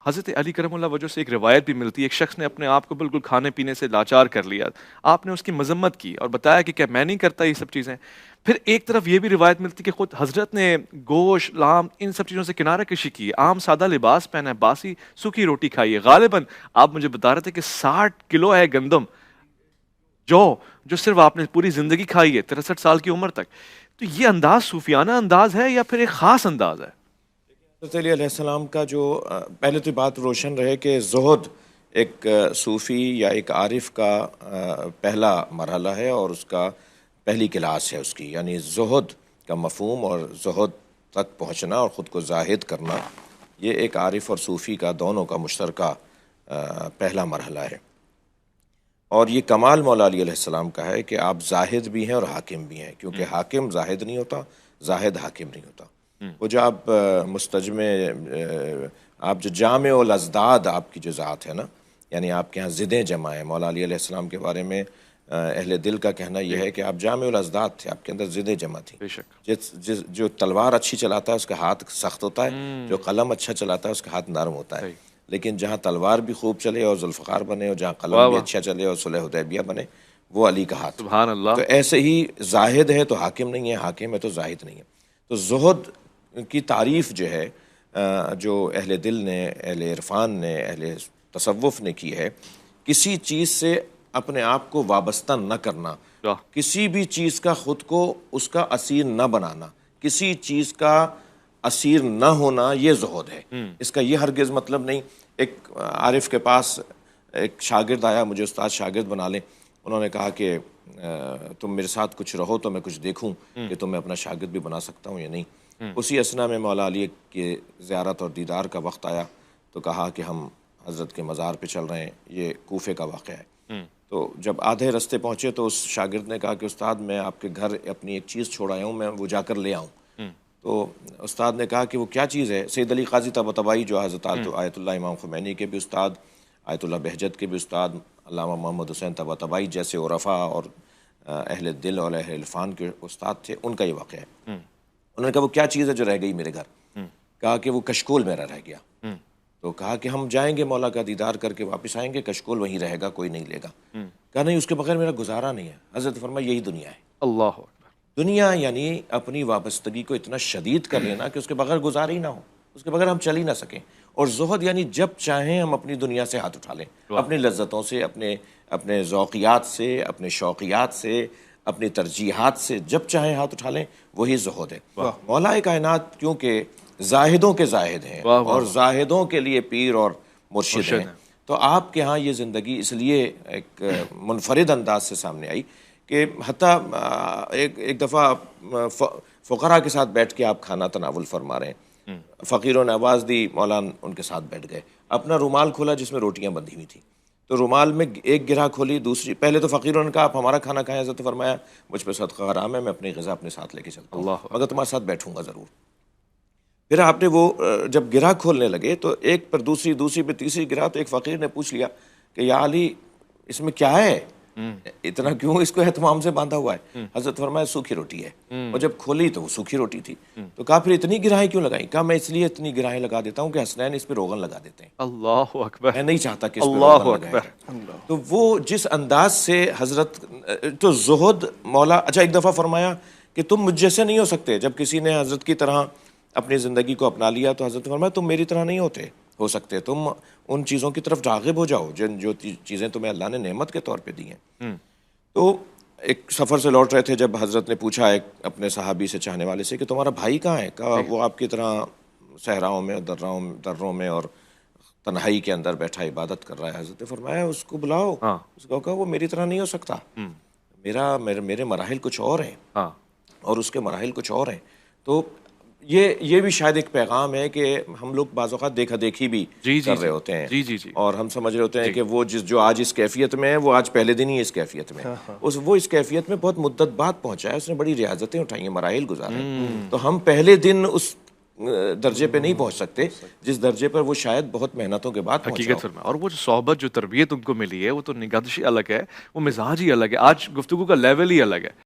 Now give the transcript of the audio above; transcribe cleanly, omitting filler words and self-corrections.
حضرت علی کرم اللہ وجہ سے ایک روایت بھی ملتی ہے، ایک شخص نے اپنے آپ کو بالکل کھانے پینے سے لاچار کر لیا، آپ نے اس کی مذمت کی اور بتایا کہ کیا میں نہیں کرتا یہ سب چیزیں. پھر ایک طرف یہ بھی روایت ملتی کہ خود حضرت نے گوشت لام ان سب چیزوں سے کنارہ کشی کی، عام سادہ لباس پہنا ہے، باسی سوکھی روٹی کھائی ہے. غالباً آپ مجھے بتا رہے تھے کہ 60 کلو ہے گندم جو صرف آپ نے پوری زندگی کھائی ہے 63 سال کی عمر تک. تو یہ انداز صوفیانہ انداز ہے یا پھر ایک خاص انداز ہے؟ حضرت علی علیہ السلام کا جو پہلے تو بات روشن رہے کہ زہد ایک صوفی یا ایک عارف کا پہلا مرحلہ ہے اور اس کا پہلی کلاس ہے اس کی، یعنی زہد کا مفہوم اور زہد تک پہنچنا اور خود کو زاہد کرنا، یہ ایک عارف اور صوفی کا دونوں کا مشترکہ پہلا مرحلہ ہے. اور یہ کمال مولا علی علیہ السلام کا ہے کہ آپ زاہد بھی ہیں اور حاکم بھی ہیں، کیونکہ حاکم زاہد نہیں ہوتا، زاہد حاکم نہیں ہوتا. وہ جو آپ مستجمع آپ جو جامع الازداد آپ کی جو ذات ہے نا، یعنی آپ کے ہاں ضدیں جمع ہیں. مولا علی علیہ السلام کے بارے میں اہل دل کا کہنا یہ ہے کہ آپ جامع الازداد تھے، آپ کے اندر ضدیں جمع تھیں. بے شک. جو تلوار اچھی چلاتا ہے اس کا ہاتھ سخت ہوتا ہے، جو قلم اچھا چلاتا ہے اس کا ہاتھ نرم ہوتا ہے. لیکن جہاں تلوار بھی خوب چلے اور ذوالفقار بنے اور جہاں قلم بھی اچھا چلے اور صلح حدیبیہ بنے، وہ علی کا ہاتھ. سبحان اللہ. تو ایسے ہی زاہد ہے تو حاکم نہیں ہے، حاکم ہے تو زاہد نہیں ہے. تو زہد کی تعریف جو ہے جو اہل دل نے، اہل عرفان نے، اہل تصوف نے کی ہے، کسی چیز سے اپنے آپ کو وابستہ نہ کرنا، کسی بھی چیز کا خود کو اس کا اسیر نہ بنانا، کسی چیز کا اسیر نہ ہونا، یہ زہد ہے. اس کا یہ ہرگز مطلب نہیں. ایک عارف کے پاس ایک شاگرد آیا، مجھے استاد شاگرد بنا لیں. انہوں نے کہا کہ تم میرے ساتھ کچھ رہو تو میں کچھ دیکھوں کہ تمہیں اپنا شاگرد بھی بنا سکتا ہوں یا نہیں. اسی اثنا میں مولا علی کی زیارت اور دیدار کا وقت آیا تو کہا کہ ہم حضرت کے مزار پہ چل رہے ہیں. یہ کوفے کا واقعہ ہے. تو جب آدھے رستے پہنچے تو اس شاگرد نے کہا کہ استاد میں آپ کے گھر اپنی ایک چیز چھوڑ آیا ہوں، میں وہ جا کر لے آؤں. تو استاد نے کہا کہ وہ کیا چیز ہے؟ سید علی قاضی طباطبائی جو حضرت آیت اللہ امام خمینی کے بھی استاد، آیت اللہ بہجت کے بھی استاد، علامہ محمد حسین طباطبائی جیسے عرفاء اور اہل دل اور اہل عرفان کے استاد تھے، ان کا یہ واقعہ ہے. انہوں نے کہا وہ کیا چیز ہے جو رہ گئی میرے گھر؟ کہا کہ وہ کشکول میرا رہ گیا. تو کہا کہ ہم جائیں گے مولا کا دیدار کر کے واپس آئیں گے، کشکول وہیں رہے گا، کوئی نہیں لے گا. کہا نہیں، اس کے بغیر میرا گزارا نہیں ہے. حضرت فرمایا یہی دنیا ہے. اللہ دنیا یعنی اپنی وابستگی کو اتنا شدید کر لینا کہ اس کے بغیر گزارا ہی نہ ہو، اس کے بغیر ہم چل ہی نہ سکیں. اور زہد یعنی جب چاہیں ہم اپنی دنیا سے ہاتھ اٹھا لیں، اپنی لذتوں سے، اپنے ذوقیات سے، اپنے شوقیات سے، اپنی ترجیحات سے جب چاہیں ہاتھ اٹھا لیں، وہی زہد ہے. مولا کائنات کیونکہ زاہدوں کے زاہد ہیں اور زاہدوں کے لیے پیر اور مرشد ہیں، تو آپ کے ہاں یہ زندگی اس لیے ایک منفرد انداز سے سامنے آئی کہ حتیٰ ایک دفعہ فقراء کے ساتھ بیٹھ کے آپ کھانا تناول فرما رہے ہیں. فقیروں نے آواز دی، مولانا ان کے ساتھ بیٹھ گئے. اپنا رومال کھولا جس میں روٹیاں بندھی ہوئی تھیں، تو رومال میں ایک گرہ کھولی، دوسری پہلے تو فقیروں نے کہا آپ ہمارا کھانا کھائیں. حضرت فرمایا مجھ پہ صدقہ حرام ہے، میں اپنی غذا اپنے ساتھ لے کے چلتا ہوں، مگر تمہارے ساتھ بیٹھوں گا ضرور. پھر آپ نے وہ جب گرہ کھولنے لگے تو ایک پر دوسری پہ تیسری گرہ، تو ایک فقیر نے پوچھ لیا کہ یا علی اس میں کیا ہے، اتنا کیوں اس کو اہتمام سے باندھا ہوا ہے؟ حضرت فرمایا سوکھی روٹی ہے. اور جب کھولی تو وہ سوکھی روٹی تھی. تو کہا پھر اتنی گرہیں کیوں لگائیں؟ کہا میں اس لیے اتنی گرہیں لگا دیتا ہوں کہ حسنین اس پہ روغن لگا دیتے ہیں. اللہ اکبر. میں نہیں چاہتا کہ اس پہ روغن لگائے. تو وہ جس انداز سے حضرت تو زہد مولا. اچھا ایک دفعہ فرمایا کہ تم مجھ جیسے نہیں ہو سکتے. جب کسی نے حضرت کی طرح اپنی زندگی کو اپنا لیا تو حضرت فرمایا تم میری طرح نہیں ہو سکتے، تم ان چیزوں کی طرف راغب ہو جاؤ جو چیزیں تمہیں اللہ نے نعمت کے طور پہ دی ہیں. تو ایک سفر سے لوٹ رہے تھے جب حضرت نے پوچھا ایک اپنے صحابی سے، چاہنے والے سے، کہ تمہارا بھائی کہاں ہے؟ کہا وہ آپ کی طرح صحراؤں میں، دروں میں اور تنہائی کے اندر بیٹھا عبادت کر رہا ہے. حضرت نے فرمایا اس کو بلاؤ. اس کو کہا وہ میری طرح نہیں ہو سکتا، میرے مراحل کچھ اور ہیں اور اس کے مراحل کچھ اور ہیں. تو یہ بھی شاید ایک پیغام ہے کہ ہم لوگ بعض اوقات دیکھا دیکھی بھی کر رہے ہوتے ہیں اور ہم سمجھ رہے ہوتے ہیں کہ وہ جو آج اس کیفیت میں ہے وہ آج پہلے دن ہی اس کیفیت میں وہ اس کیفیت میں بہت مدت بعد پہنچا ہے، اس نے بڑی ریاضتیں اٹھائی ہیں، مراحل گزارے. تو ہم پہلے دن اس درجے پہ نہیں پہنچ سکتے جس درجے پر وہ شاید بہت محنتوں کے بعد پہنچا. حقیقت فرما. اور وہ جو صحبت، جو تربیت ان کو ملی ہے، وہ تو نگہداشی الگ ہے، وہ مزاج ہی الگ ہے، آج گفتگو کا لیول ہی الگ ہے.